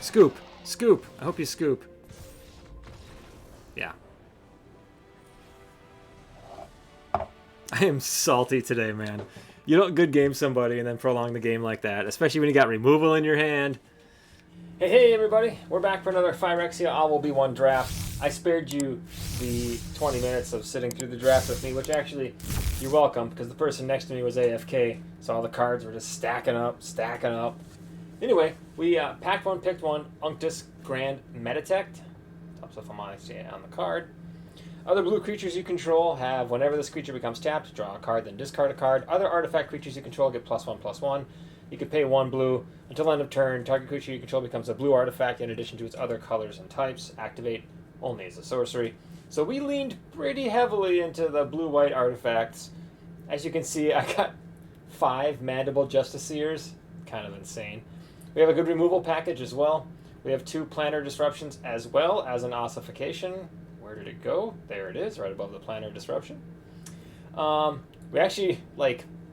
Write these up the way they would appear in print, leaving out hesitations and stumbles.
Scoop. Scoop. I hope you scoop. Yeah. I am salty today, man. You don't good game somebody and then prolong the game like that, especially when you got removal in your hand. Hey, everybody. We're back for another Phyrexeia All Will Be One draft. I spared you the 20 minutes of sitting through the draft with me, which actually, you're welcome, because the person next to me was AFK, so all the cards were just stacking up. Anyway, we packed one, picked one, Unctus Grand Meditect. Tops of Phyrexeia on the card. Other blue creatures you control have, whenever this creature becomes tapped, draw a card, then discard a card. Other artifact creatures you control get +1/+1. You can pay 1 blue. Until end of turn, target creature you control becomes a blue artifact in addition to its other colors and types. Activate only as a sorcery. So we leaned pretty heavily into the blue-white artifacts. As you can see, I got 5 Mandible Justiciars. Kind of insane. We have a good removal package as well. We have 2 Planar Disruptions as well as an Ossification. Where did it go? There it is, right above the Planar Disruption. We actually,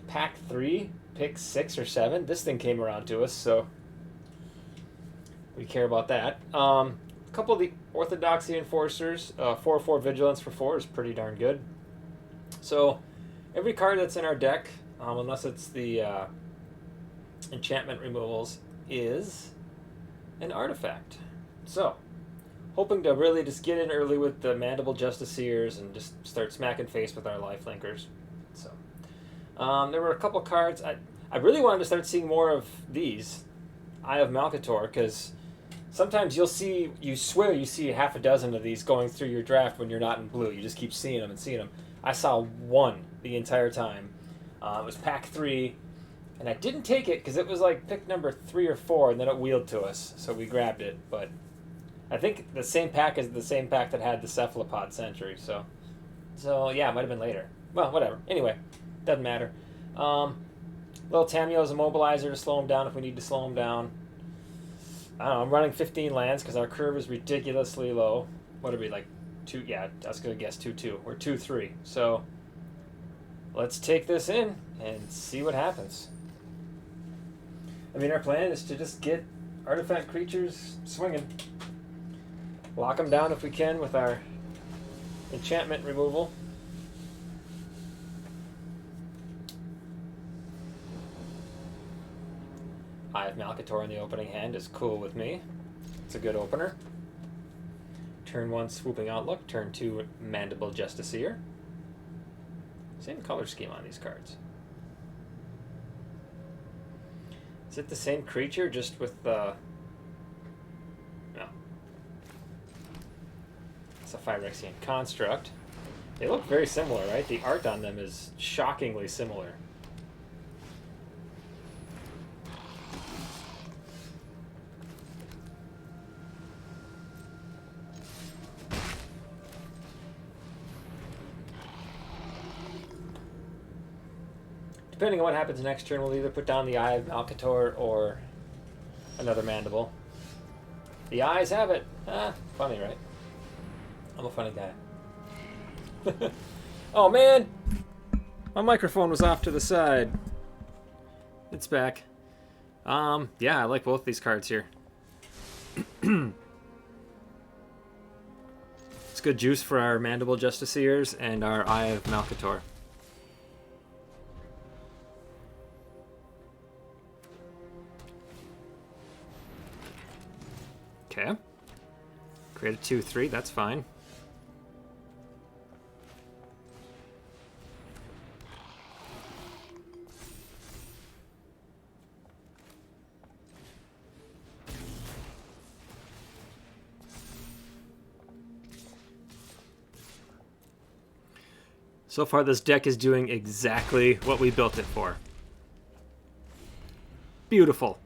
pack 3, pick 6 or 7. This thing came around to us, so we care about that. A couple of the Orthodoxy Enforcers. 4/4 Vigilance for 4 is pretty darn good. So every card that's in our deck, unless it's the enchantment removals, is an artifact. So hoping to really just get in early with the Mandible Justiciars and just start smacking face with our Lifelinkers. So there were a couple cards. I really wanted to start seeing more of these. Eye of Malcator, because sometimes you swear you see half a dozen of these going through your draft when you're not in blue. You just keep seeing them and seeing them. I saw one the entire time. It was pack 3, and I didn't take it because it was like pick number 3 or 4, and then it wheeled to us, so we grabbed it. But I think the same pack is the same pack that had the Cephalopod Sentry, so yeah, it might have been later. Well, whatever. Anyway, doesn't matter. Little Tamio's Immobilizer to slow him down if we need to slow him down. I don't know, I'm running 15 lands because our curve is ridiculously low. What are we, like 2? Yeah, I was going to guess 2/2. We're 2/3. So let's take this in and see what happens. I mean, our plan is to just get artifact creatures swinging. Lock them down if we can with our enchantment removal. Eye of Malcator in the opening hand is cool with me. It's a good opener. Turn 1 Swooping Outlook. Turn 2 Mandible Justiciar. Same color scheme on these cards. Is it the same creature, just with the... No. It's a Phyrexian construct. They look very similar, right? The art on them is shockingly similar. Depending on what happens next turn, we'll either put down the Eye of Malcator or another Mandible. The eyes have it. Funny, right? I'm a funny guy. Oh, man! My microphone was off to the side. It's back. Yeah, I like both these cards here. It's good juice for our Mandible Justiciars and our Eye of Malcator. Okay. Create a 2/3, that's fine. So far, this deck is doing exactly what we built it for. Beautiful.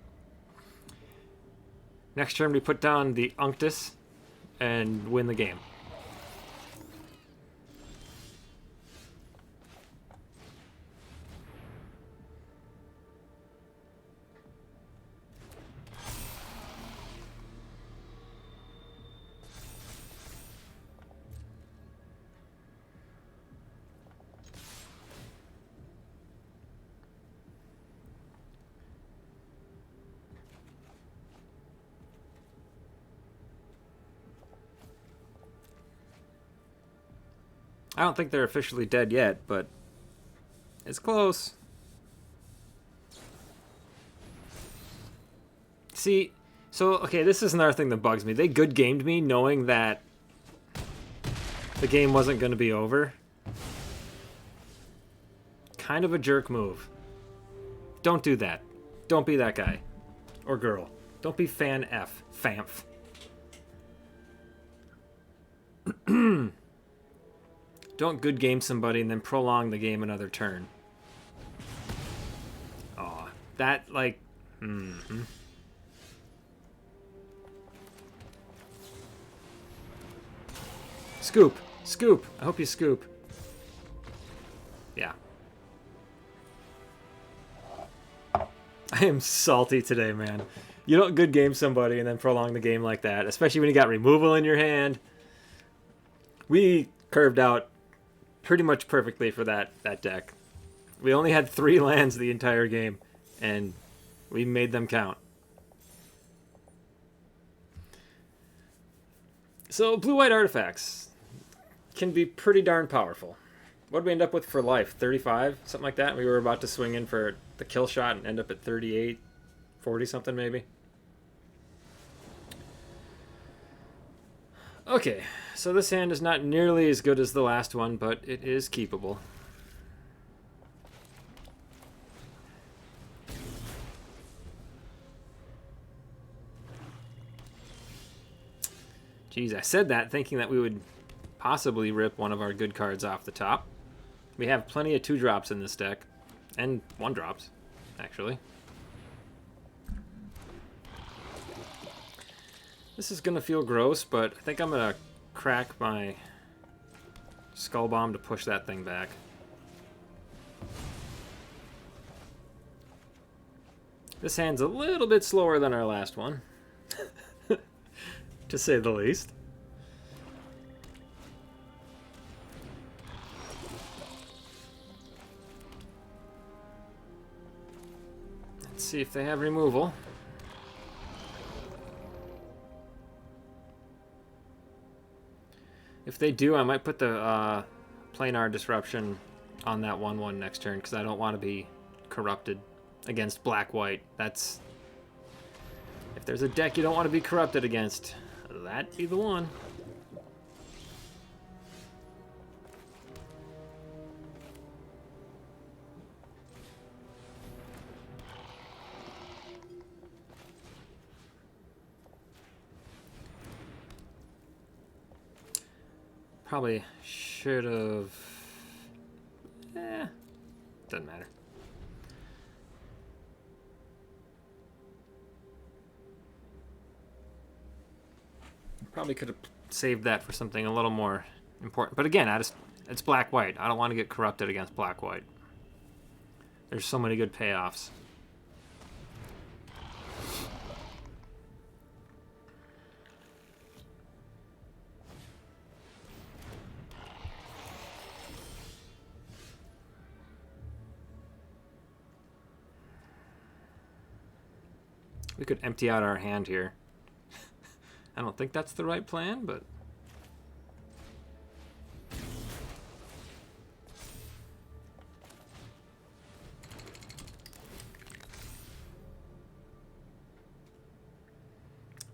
Next turn, we put down the Unctus and win the game. I don't think they're officially dead yet, but it's close. See, so, okay, this is another thing that bugs me. They good gamed me knowing that the game wasn't going to be over. Kind of a jerk move. Don't do that. Don't be that guy. Or girl. Don't be fan F. Famf. Don't good game somebody and then prolong the game another turn. Aw. That, like... Scoop. Scoop. I hope you scoop. Yeah. I am salty today, man. You don't good game somebody and then prolong the game like that, especially when you got removal in your hand. We curved out pretty much perfectly for that deck. We only had 3 lands the entire game, and we made them count. So, blue-white artifacts can be pretty darn powerful. What did we end up with for life? 35? Something like that? We were about to swing in for the kill shot and end up at 38, 40 something maybe. Okay, so this hand is not nearly as good as the last one, but it is keepable. Jeez, I said that thinking that we would possibly rip one of our good cards off the top. We have plenty of 2-drops in this deck. And 1-drops, actually. This is going to feel gross, but I think I'm going to crack my Skull Bomb to push that thing back. This hand's a little bit slower than our last one, to say the least. Let's see if they have removal. If they do, I might put the Planar Disruption on that 1/1 next turn, because I don't want to be corrupted against black-white. That's... If there's a deck you don't want to be corrupted against, that'd be the one. Probably should have... doesn't matter. Probably could have saved that for something a little more important. But again, it's black-white. I don't want to get corrupted against black-white. There's so many good payoffs. We could empty out our hand here. I don't think that's the right plan, but...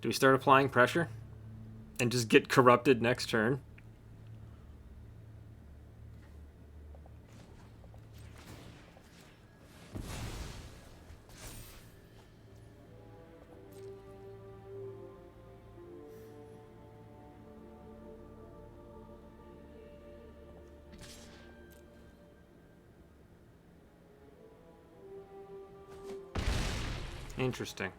Do we start applying pressure? And just get corrupted next turn? Interesting.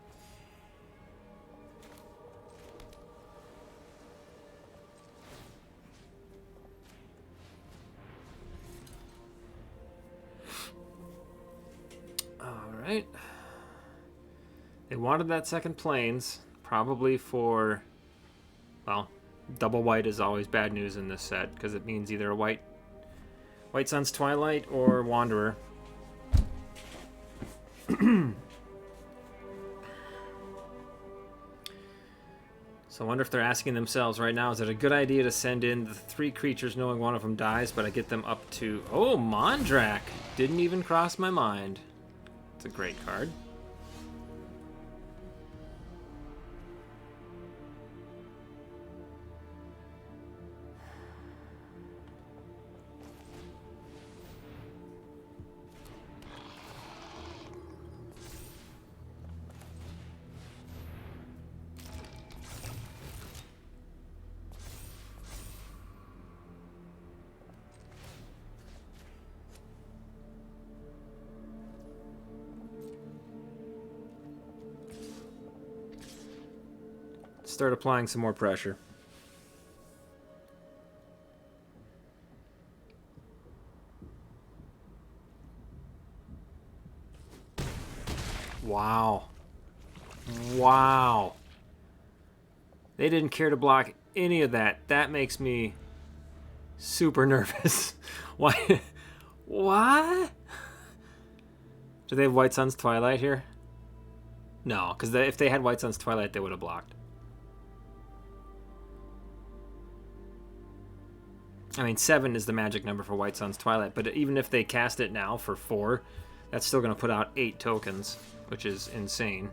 All right. They wanted that second plains, probably for, well, double white is always bad news in this set, because it means either a White Sun's Twilight or Wanderer. So So I wonder if they're asking themselves right now, is it a good idea to send in the 3 creatures knowing one of them dies, but I get them up to... Oh, Mondrak! Didn't even cross my mind. It's a great card. Start applying some more pressure. Wow. Wow. They didn't care to block any of that. That makes me super nervous. Why? What? Do they have White Sun's Twilight here? No, because if they had White Sun's Twilight, they would have blocked. I mean, 7 is the magic number for White Sun's Twilight, but even if they cast it now for 4, that's still going to put out 8 tokens, which is insane.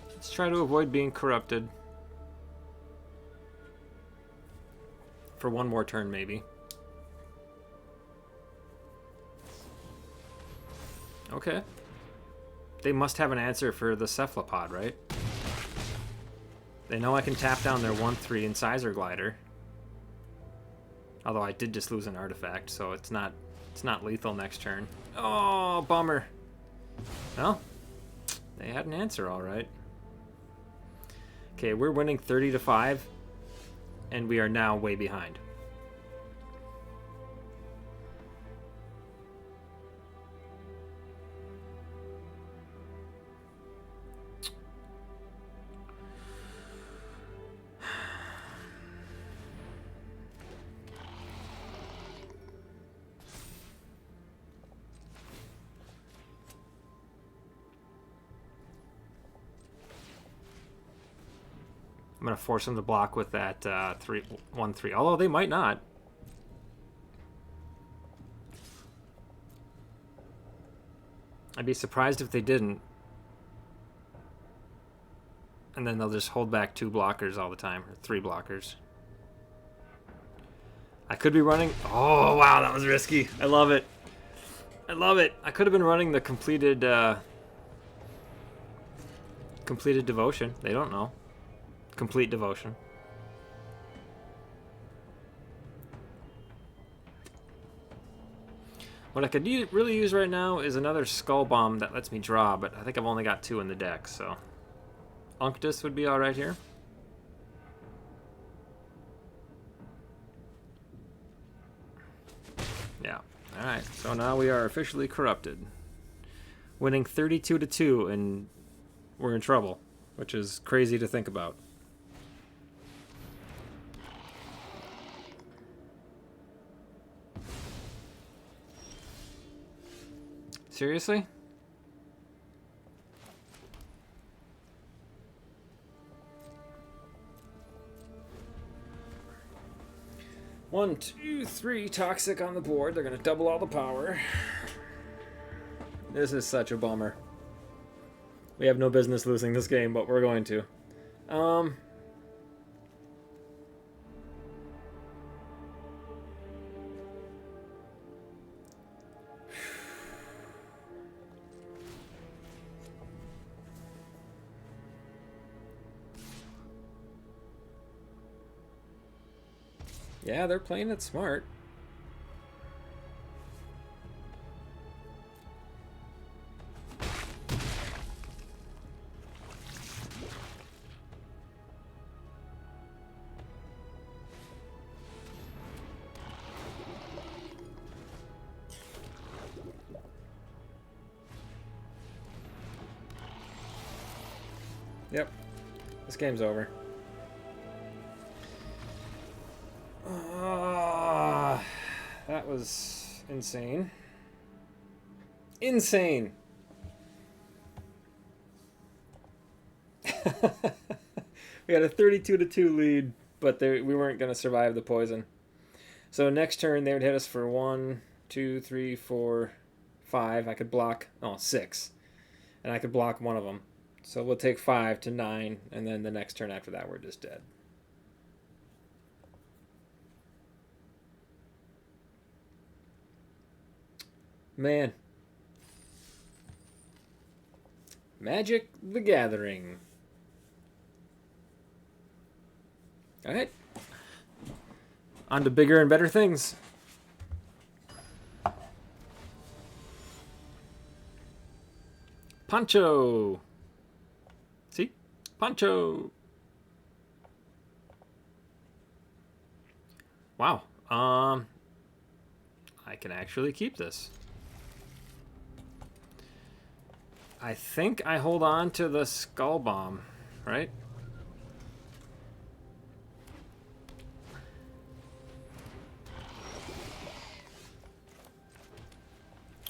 Let's try to avoid being corrupted. For one more turn, maybe. Okay. They must have an answer for the Cephalopod, right? They know I can tap down their 1/3 Incisor Glider. Although I did just lose an artifact, so it's not lethal next turn. Oh, bummer. Well, they had an answer, all right. Okay, we're winning 30-5, and we are now way behind. I'm going to force them to block with that 1/3, although they might not. I'd be surprised if they didn't. And then they'll just hold back 2 blockers all the time, or 3 blockers. I could be running... Oh, wow, that was risky. I love it. I love it. I could have been running the completed devotion. They don't know. Complete devotion. What I could really use right now is another Skull Bomb that lets me draw, but I think I've only got 2 in the deck, so... Unctus would be alright here. Yeah. Alright, so now we are officially corrupted. Winning 32-2, and we're in trouble, which is crazy to think about. Seriously? One, two, 3 toxic on the board. They're gonna double all the power. This is such a bummer. We have no business losing this game, but we're going to. Yeah, they're playing it smart. Yep. This game's over. That was insane. Insane. We had a 32-2 lead, but we weren't going to survive the poison. So next turn they would hit us for 1, 2, 3, 4, 5. I could block, 6. And I could block one of them. So we'll take 5 to 9, and then the next turn after that we're just dead. Man. Magic the Gathering. Alright. On to bigger and better things. Poncho. See? Poncho. Wow. I can actually keep this. I think I hold on to the Skull Bomb, right?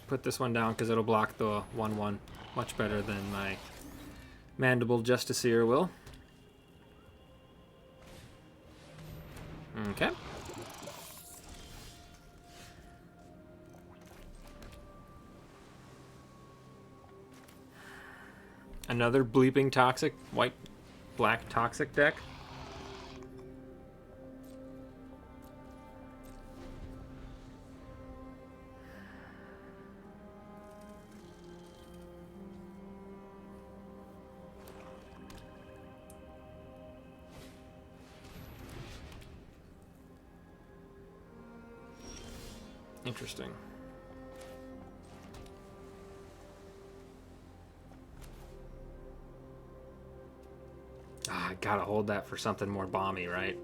Put this one down because it'll block the 1/1 much better than my Mandible Justiciar will. Okay. Another bleeping toxic, black toxic deck. Interesting. I gotta hold that for something more bomby, right?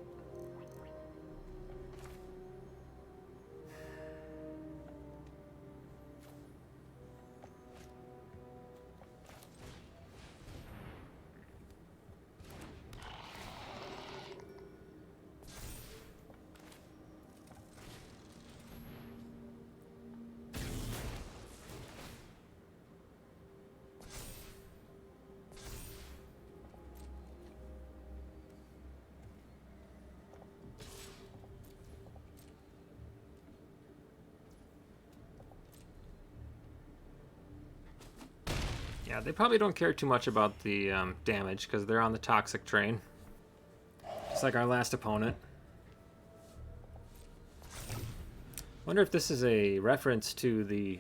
Yeah, they probably don't care too much about the damage because they're on the toxic train. Just like our last opponent. Wonder if this is a reference to the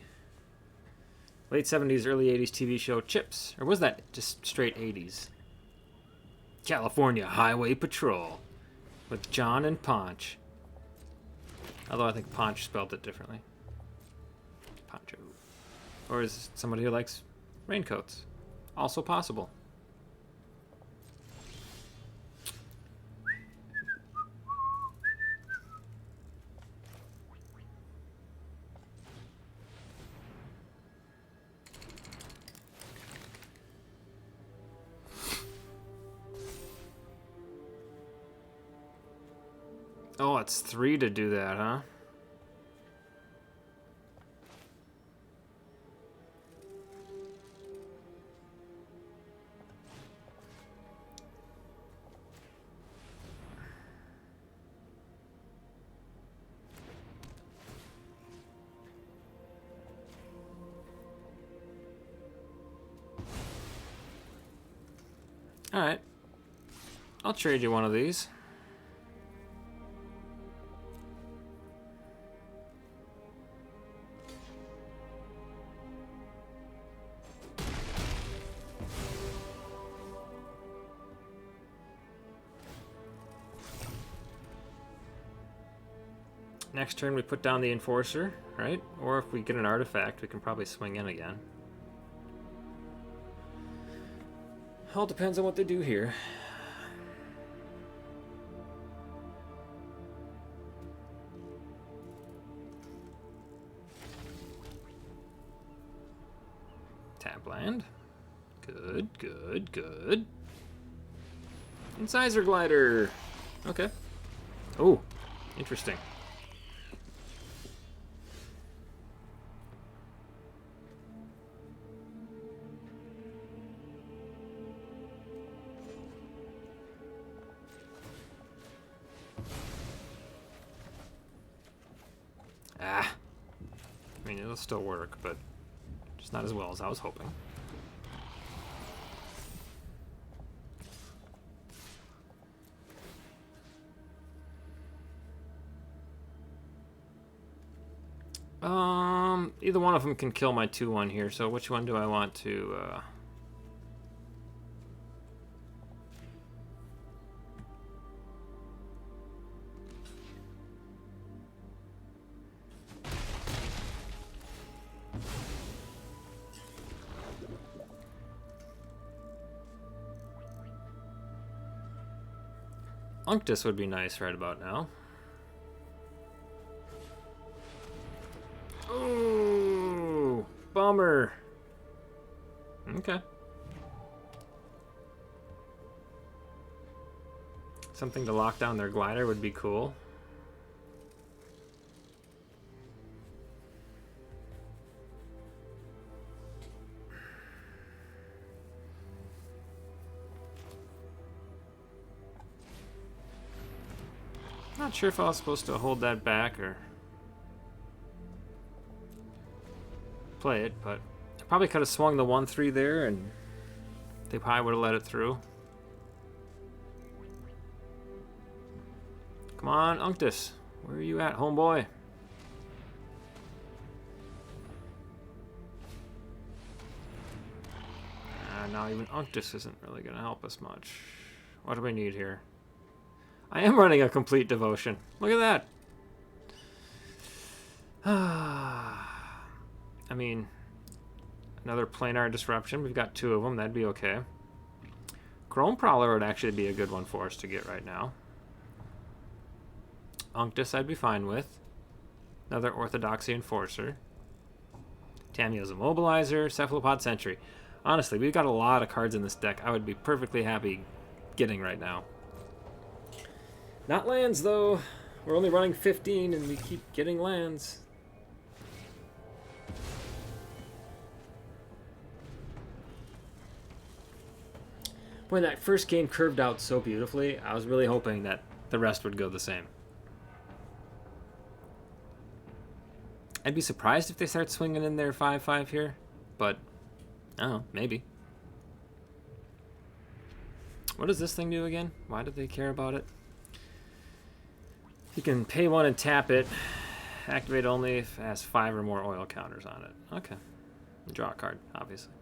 late 70s, early 80s TV show Chips. Or was that just straight 80s? California Highway Patrol with John and Ponch. Although I think Ponch spelled it differently. Poncho. Or is it somebody who likes raincoats? Also possible. Oh, it's 3 to do that, huh? Alright. I'll trade you one of these. Next turn we put down the Enforcer, right? Or if we get an artifact, we can probably swing in again. All depends on what they do here. Tap land. Good, good, good. Incisor Glider. Okay. Oh, interesting. mean, it'll still work, but just not as well as I was hoping. Either one of them can kill my 2/1 here, so which one do I want to, Unctus would be nice right about now. Ooh, bummer. Okay. Something to lock down their glider would be cool. Not sure if I was supposed to hold that back or play it, but I probably could have swung the 1/3 there and they probably would have let it through. Come on, Unctus. Where are you at, homeboy? Now even Unctus isn't really going to help us much. What do we need here? I am running a complete devotion. Look at that. I mean, another planar disruption. We've got 2 of them. That'd be okay. Chrome Prowler would actually be a good one for us to get right now. Unctus I'd be fine with. Another Orthodoxy Enforcer. Tamiyo's Immobilizer. Cephalopod Sentry. Honestly, we've got a lot of cards in this deck I would be perfectly happy getting right now. Not lands, though. We're only running 15, and we keep getting lands. Boy, that first game curved out so beautifully. I was really hoping that the rest would go the same. I'd be surprised if they start swinging in their 5/5 here, but I don't know, maybe. What does this thing do again? Why do they care about it? You can pay 1 and tap it. Activate only if it has 5 or more oil counters on it. Okay. Draw a card, obviously.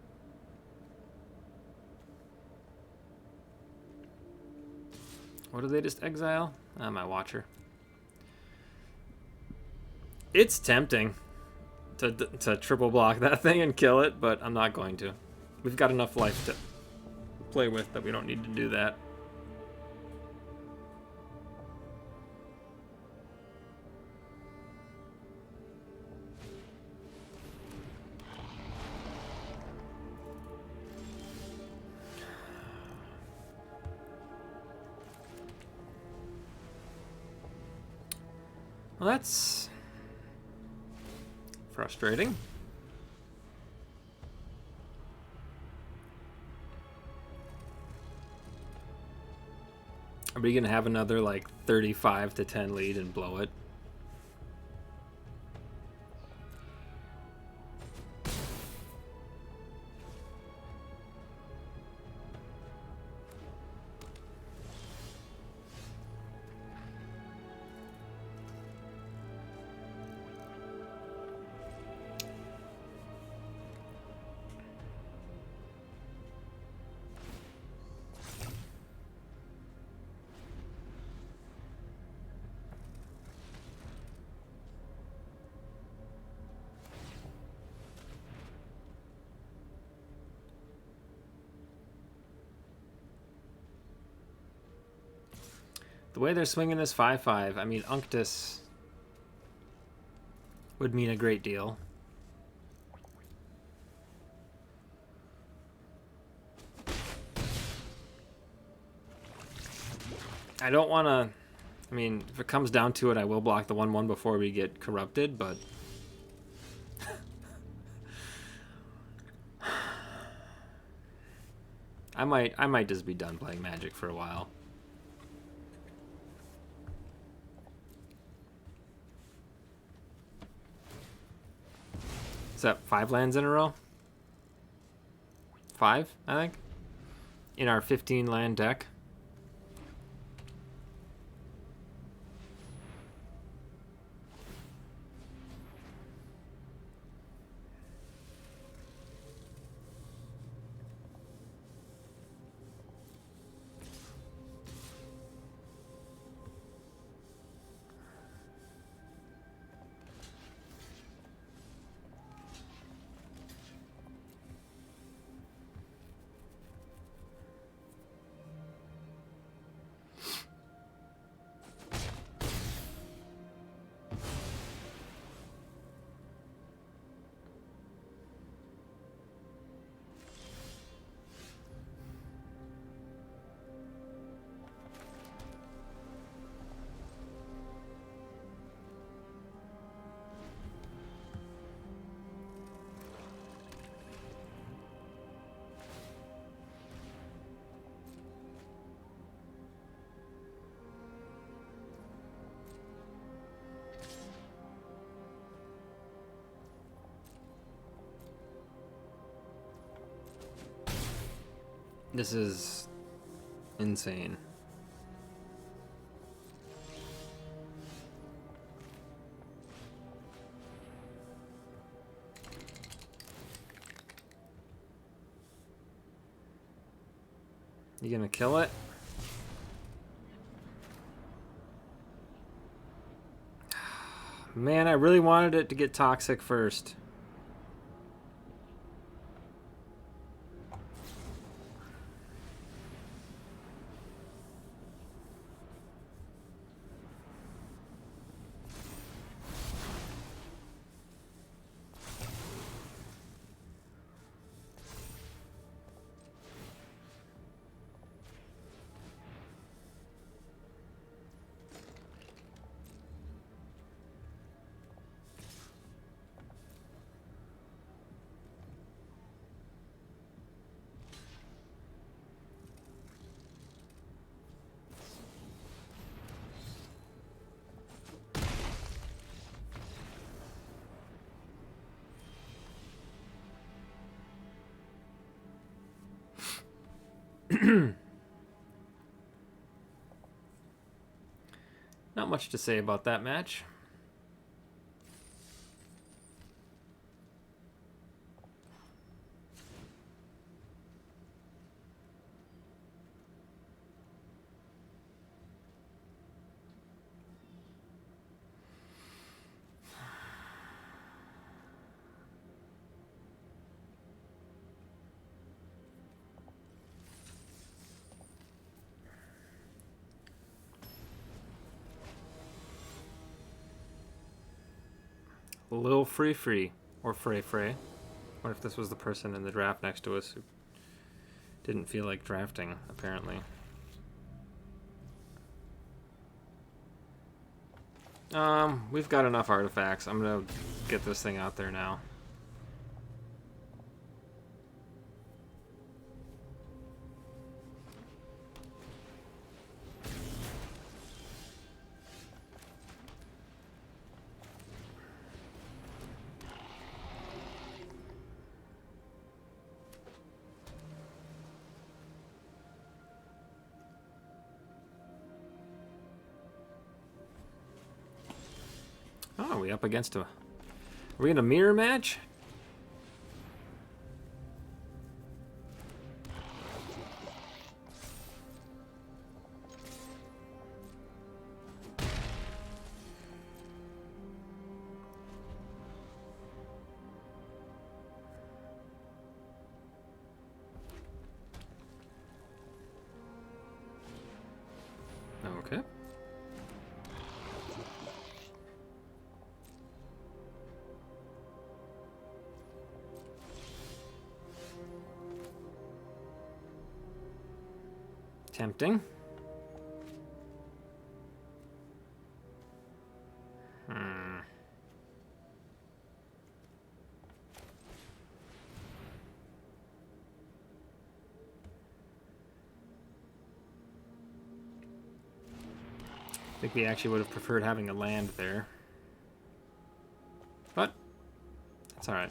What do they just exile? My Watcher. It's tempting to triple block that thing and kill it, but I'm not going to. We've got enough life to play with that we don't need to do that. Well, that's frustrating. Are we gonna have another like 35-10 lead and blow it? The way they're swinging this 5/5, I mean, Unctus would mean a great deal. I don't want to... I mean, if it comes down to it, I will block the 1/1 before we get corrupted, but... I might just be done playing Magic for a while. What's that, 5 lands in a row? 5, I think, in our 15 land deck. This is insane. You gonna kill it? Man, I really wanted it to get toxic first. Not much to say about that match. Lil Free or Frey. What if this was the person in the draft next to us who didn't feel like drafting, apparently? We've got enough artifacts. I'm gonna get this thing out there now. Oh, are we up against a... Are we in a mirror match? Okay. Tempting. I think we actually would have preferred having a land there. But, that's alright.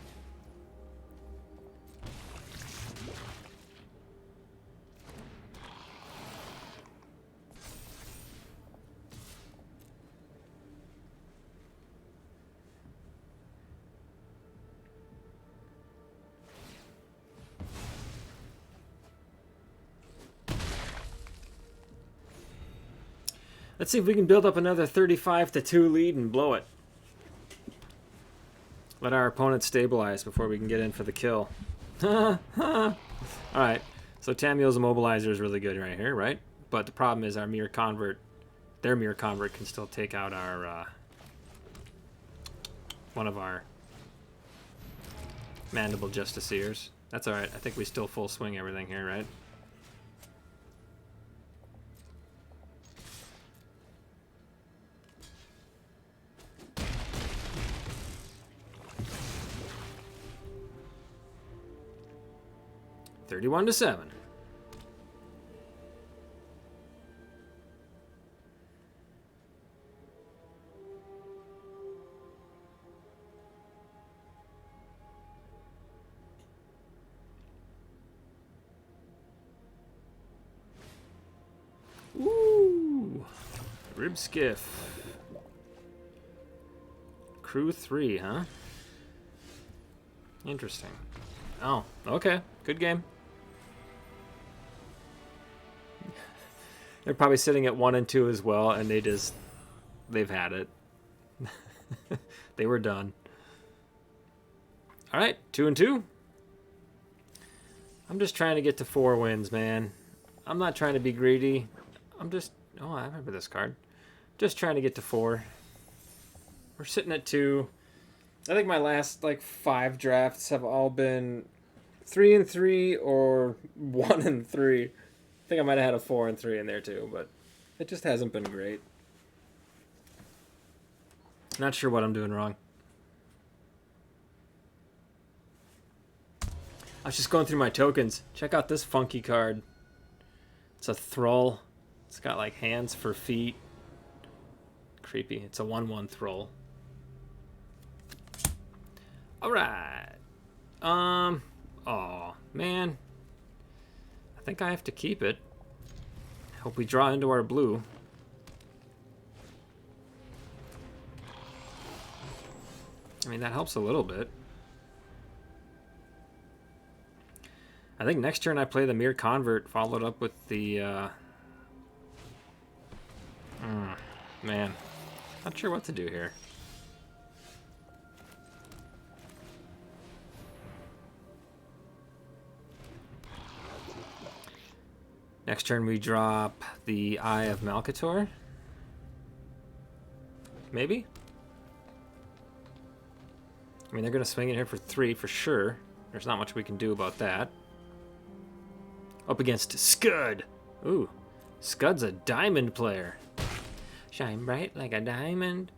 Let's see if we can build up another 35-2 lead and blow it. Let our opponent stabilize before we can get in for the kill. Alright, so Tamiyo's immobilizer is really good right here, right? But the problem is our mirror convert, their mirror convert can still take out our, one of our mandible Justiciars. That's alright, I think we still full swing everything here, right? $31-7. Ooh, rib skiff. Crew 3, huh? Interesting. Oh, okay. Good game. They're probably sitting at 1 and 2 as well, and they've had it. They were done. All right, 2 and 2. I'm just trying to get to 4 wins, man. I'm not trying to be greedy. Oh, I remember this card. Just trying to get to 4. We're sitting at 2. I think my last, 5 drafts have all been 3 and 3 or 1 and 3. I think I might have had a 4 and 3 in there too, but it just hasn't been great. Not sure what I'm doing wrong. I was just going through my tokens. Check out this funky card. It's a Thrall. It's got hands for feet. Creepy. It's a 1/1 Thrall. Alright. Oh man. I think I have to keep it. Hope we draw into our blue. I mean, that helps a little bit. I think next turn I play the Mirror Convert, followed up with the... man. Not sure what to do here. Next turn we drop the Eye of Malcator. Maybe? I mean, they're going to swing in here for 3 for sure. There's not much we can do about that. Up against Scud. Ooh, Scud's a diamond player. Shine bright like a diamond.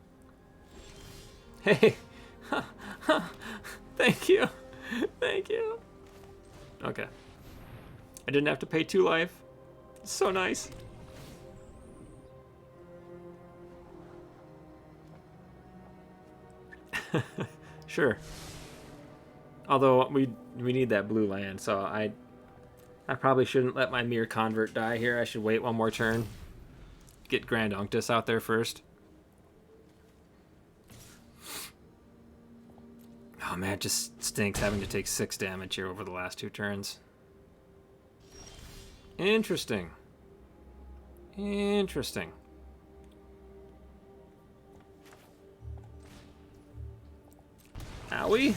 Hey. Thank you. Thank you. Okay. I didn't have to pay 2 life. It's so nice. Sure. Although we need that blue land, so I probably shouldn't let my Mirror Convert die here. I should wait one more turn. Get Grand Unctus out there first. Oh man, it just stinks having to take 6 damage here over the last 2 turns. Interesting. Interesting. Owie.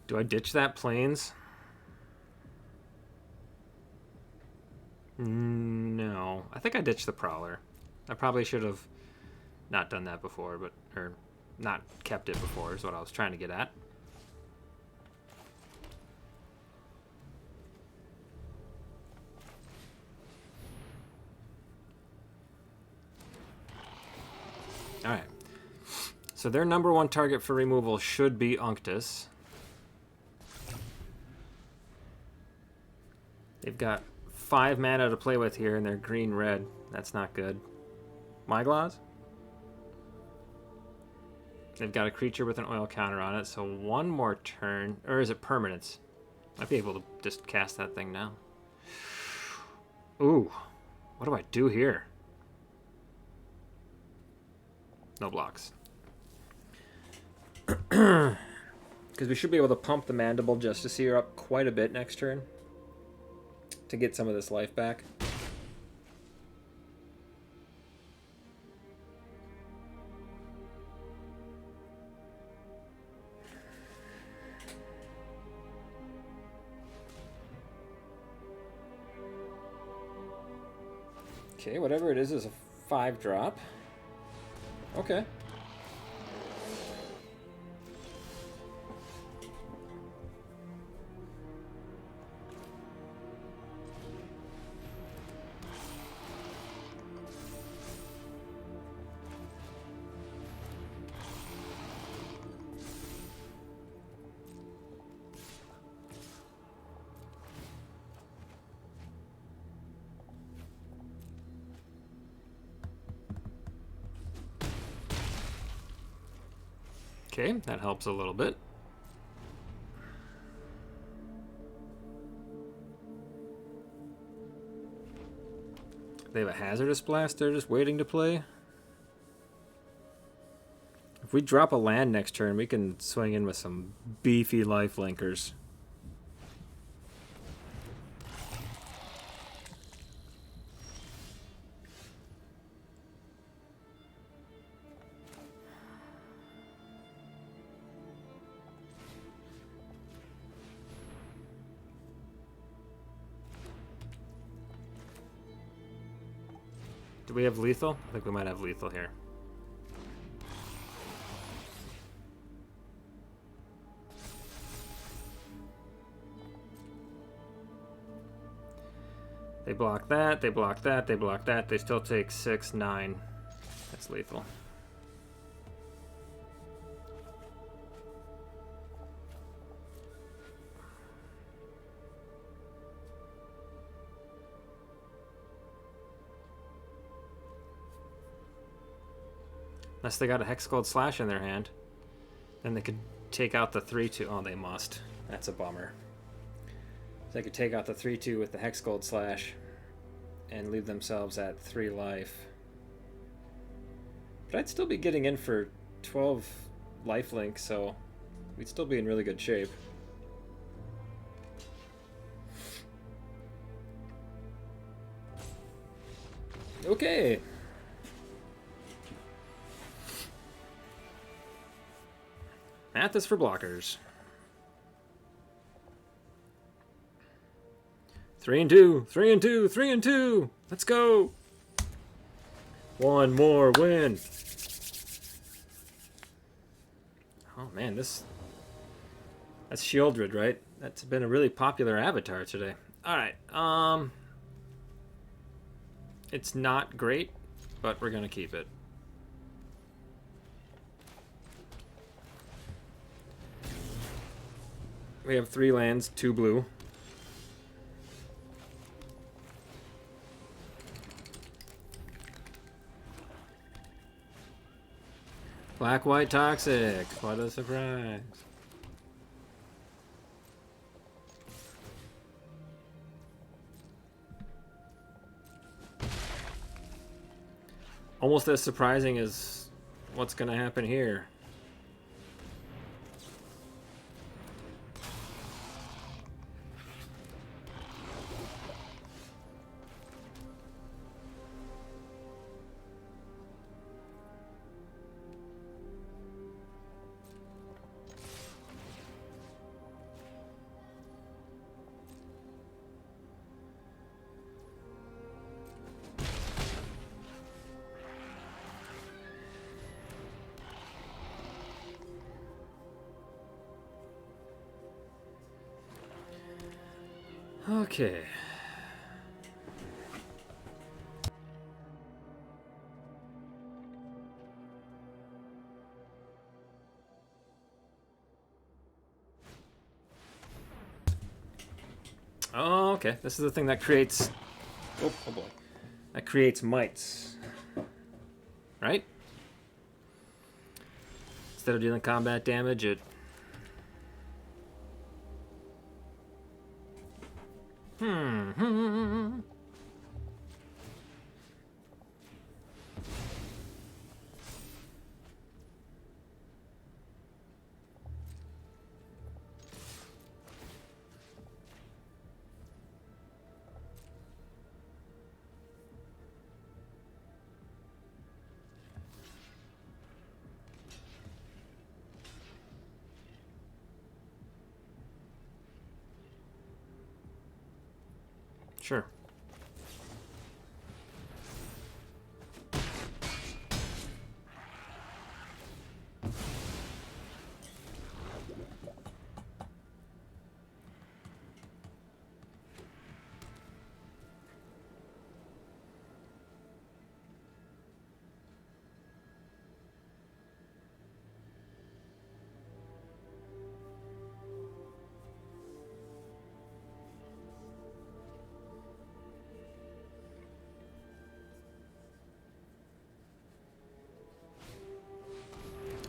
Do I ditch that Plains? No. I think I ditched the Prowler. I probably should have not done that before, or not kept it before is what I was trying to get at. Alright. So their #1 target for removal should be Unctus. They've got 5 mana to play with here, and they're green-red. That's not good. Myglaws? They've got a creature with an oil counter on it, so 1 more turn. Or is it permanence? Might be able to just cast that thing now. Ooh. What do I do here? no blocks. Because we should be able to pump the Mandible Justiciar up quite a bit next turn to get some of this life back. Okay, whatever it is a 5-drop. Okay. Okay, that helps a little bit. They have a Hazardous Blast they're just waiting to play. If we drop a land next turn, we can swing in with some beefy life linkers. Do we have lethal? I think we might have lethal here. They block that, they block that, they block that. They still take 6, 9. That's lethal. Unless they got a Hexgold Slash in their hand. Then they could take out the 3-2. Oh, they must. That's a bummer. So they could take out the 3-2 with the Hexgold Slash and leave themselves at 3 life. But I'd still be getting in for 12 lifelink, so we'd still be in really good shape. Okay. Math is for blockers. 3 and 2, 3 and 2, 3 and 2. Let's go. One more win. Oh man, that's Shieldred, right? That's been a really popular avatar today. All right. It's not great, but we're gonna keep it. We have 3 lands, 2 blue. Black, white, toxic. What a surprise. Almost as surprising as what's going to happen here. Okay. Oh, okay. This is the thing that creates... Oh boy. That creates mites. Right? Instead of dealing combat damage, it... Sure.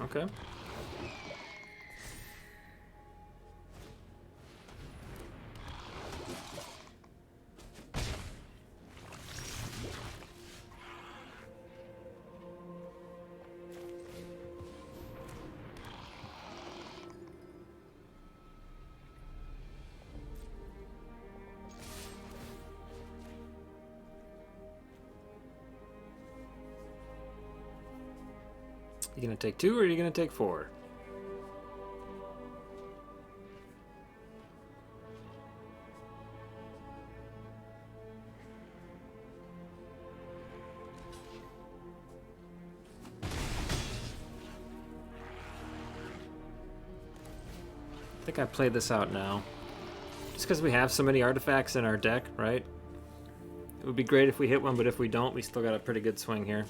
Okay. You gonna take 2 or are you gonna take 4? I think I played this out now. Just because we have so many artifacts in our deck, right? It would be great if we hit one, but if we don't, we still got a pretty good swing here.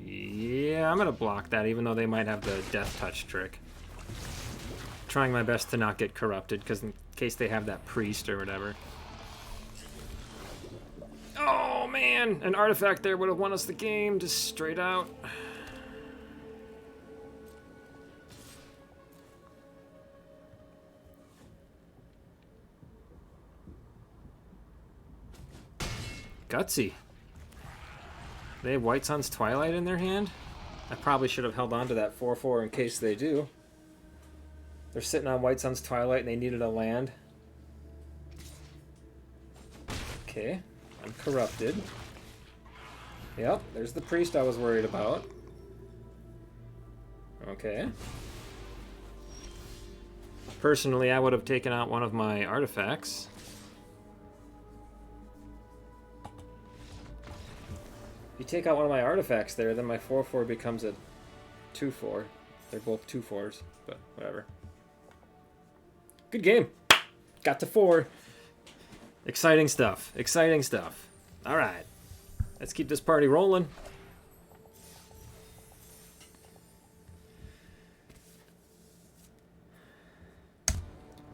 Yeah, I'm gonna block that, even though they might have the death touch trick. Trying my best to not get corrupted, because in case they have that priest or whatever. Oh man, an artifact there would have won us the game, just straight out. Gutsy. They have White Sun's Twilight in their hand? I probably should have held on to that 4/4 in case they do. They're sitting on White Sun's Twilight and they needed a land. Okay, I'm corrupted. Yep, there's the priest I was worried about. Okay. Personally, I would have taken out one of my artifacts. You take out one of my artifacts there, then my 4/4 becomes a 2/4. They're both 2/4s, but whatever. Good game. Got to 4. Exciting stuff. Exciting stuff. All right. Let's keep this party rolling.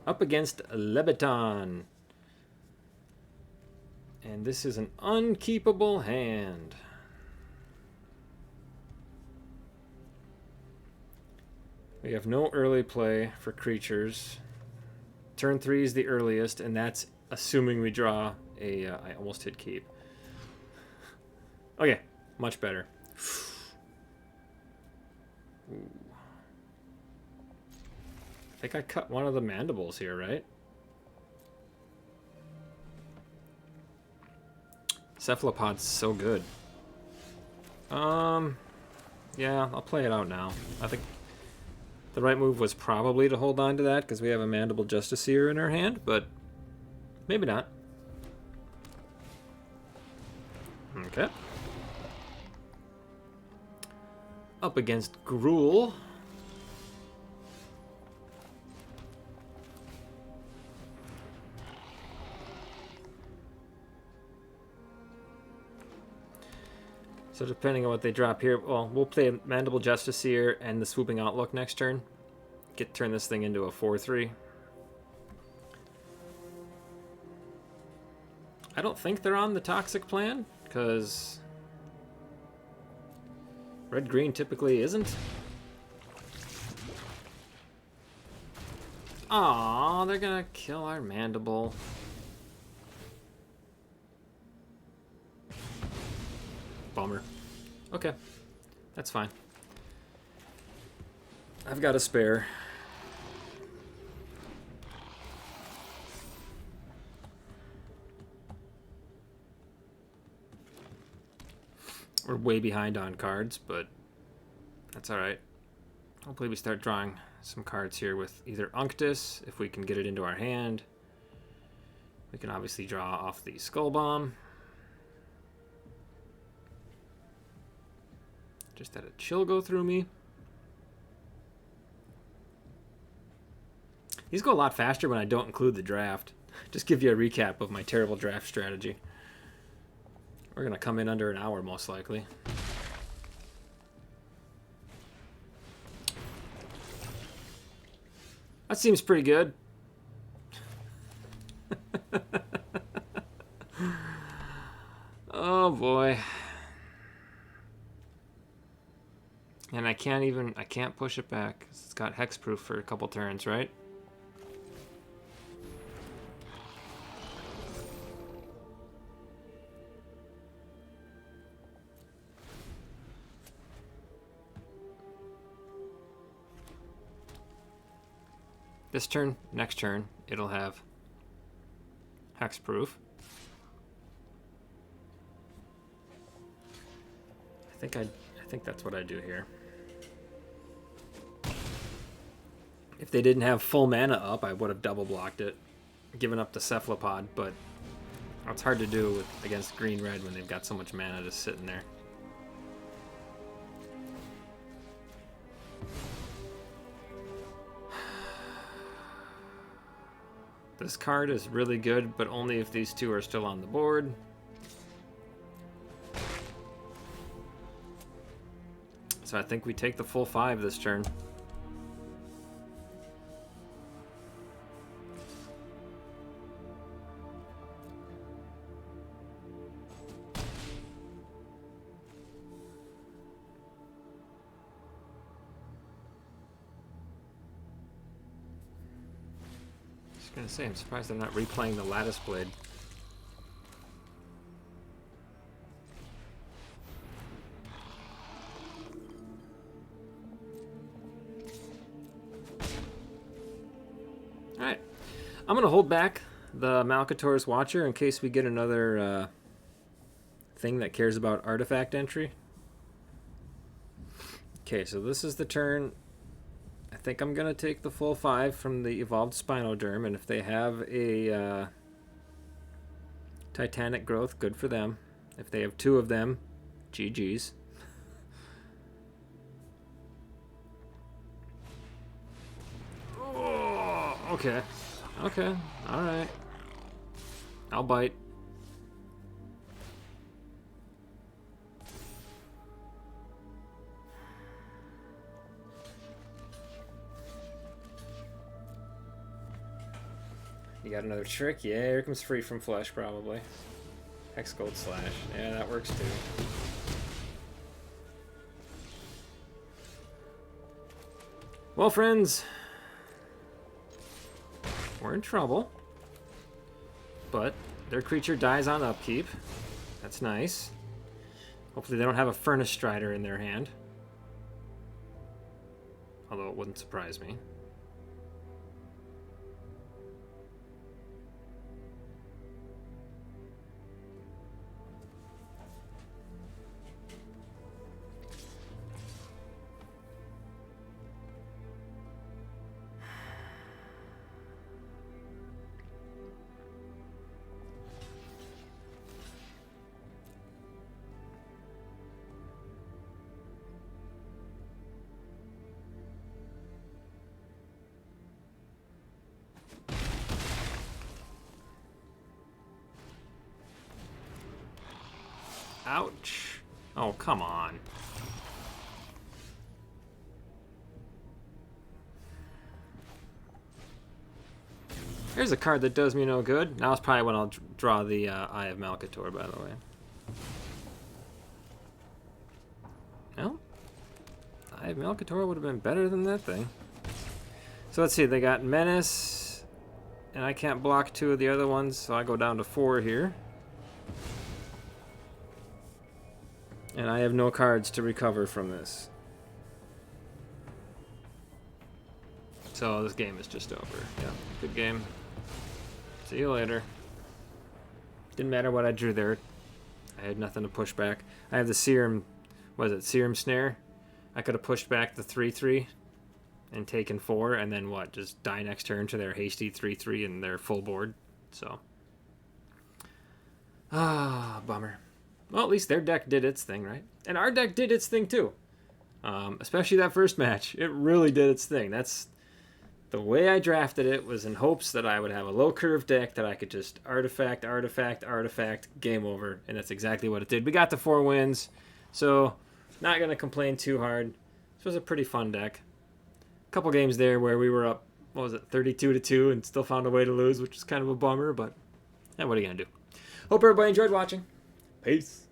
Up against Leviton. And this is an unkeepable hand. We have no early play for creatures. Turn 3 is the earliest, and that's assuming we draw a... I almost hit keep. Okay, much better. Ooh. I think I cut one of the mandibles here, right? Cephalopod's so good. Yeah, I'll play it out now. I think the right move was probably to hold on to that because we have a Mandible Justiciar in our hand, but maybe not. Okay. Up against Gruul. So depending on what they drop here, well, we'll play Mandible Justiciar and the Swooping Outlook next turn. Turn this thing into a 4/3. I don't think they're on the Toxic plan, because red-green typically isn't. Aw, they're gonna kill our Mandible. Bummer. Okay, that's fine. I've got a spare. We're way behind on cards, but that's alright. Hopefully we start drawing some cards here with either Unctus, if we can get it into our hand. We can obviously draw off the Skull Bomb. Just had a chill go through me. These go a lot faster when I don't include the draft. Just give you a recap of my terrible draft strategy. We're going to come in under an hour most likely. That seems pretty good. Oh boy. And I can't push it back. It's got hexproof for a couple turns, right? This turn, next turn, it'll have hexproof. I think that's what I do here. If they didn't have full mana up, I would have double blocked it, given up the Cephalopod, but it's hard to do against green-red when they've got so much mana just sitting there. This card is really good, but only if these two are still on the board. So I think we take the full 5 this turn. I was gonna say, I'm surprised they're not replaying the Lattice Blade. Alright. I'm gonna hold back the Malcator's Watcher in case we get another thing that cares about artifact entry. Okay, so this is the turn. I think I'm going to take the full 5 from the Evolved Spinoderm, and if they have a Titanic Growth, good for them. If they have 2 of them, GG's. Oh, okay. Okay, alright. I'll bite. You got another trick? Yeah, here comes Free from Flesh, probably. Hex Gold Slash. Yeah, that works too. Well, friends, we're in trouble. But their creature dies on upkeep. That's nice. Hopefully they don't have a Furnace Strider in their hand. Although it wouldn't surprise me. Ouch. Oh, come on. Here's a card that does me no good. Now is probably when I'll draw the Eye of Malcator, by the way. No? Eye of Malcator would have been better than that thing. So let's see, they got Menace, and I can't block 2 of the other ones, so I go down to 4 here. And I have no cards to recover from this. So this game is just over. Yeah, good game. See you later. Didn't matter what I drew there. I had nothing to push back. I have the Serum, was it Serum Snare? I could have pushed back the 3/3 and taken 4, and then what? Just die next turn to their hasty 3/3 and their full board. So, bummer. Well, at least their deck did its thing, right? And our deck did its thing too. Especially that first match. It really did its thing. That's the way I drafted it, was in hopes that I would have a low curve deck that I could just artifact, game over. And that's exactly what it did. We got the 4 wins, so not going to complain too hard. This was a pretty fun deck. A couple games there where we were up, 32-2 and still found a way to lose, which is kind of a bummer, but what are you going to do? Hope everybody enjoyed watching. Peace.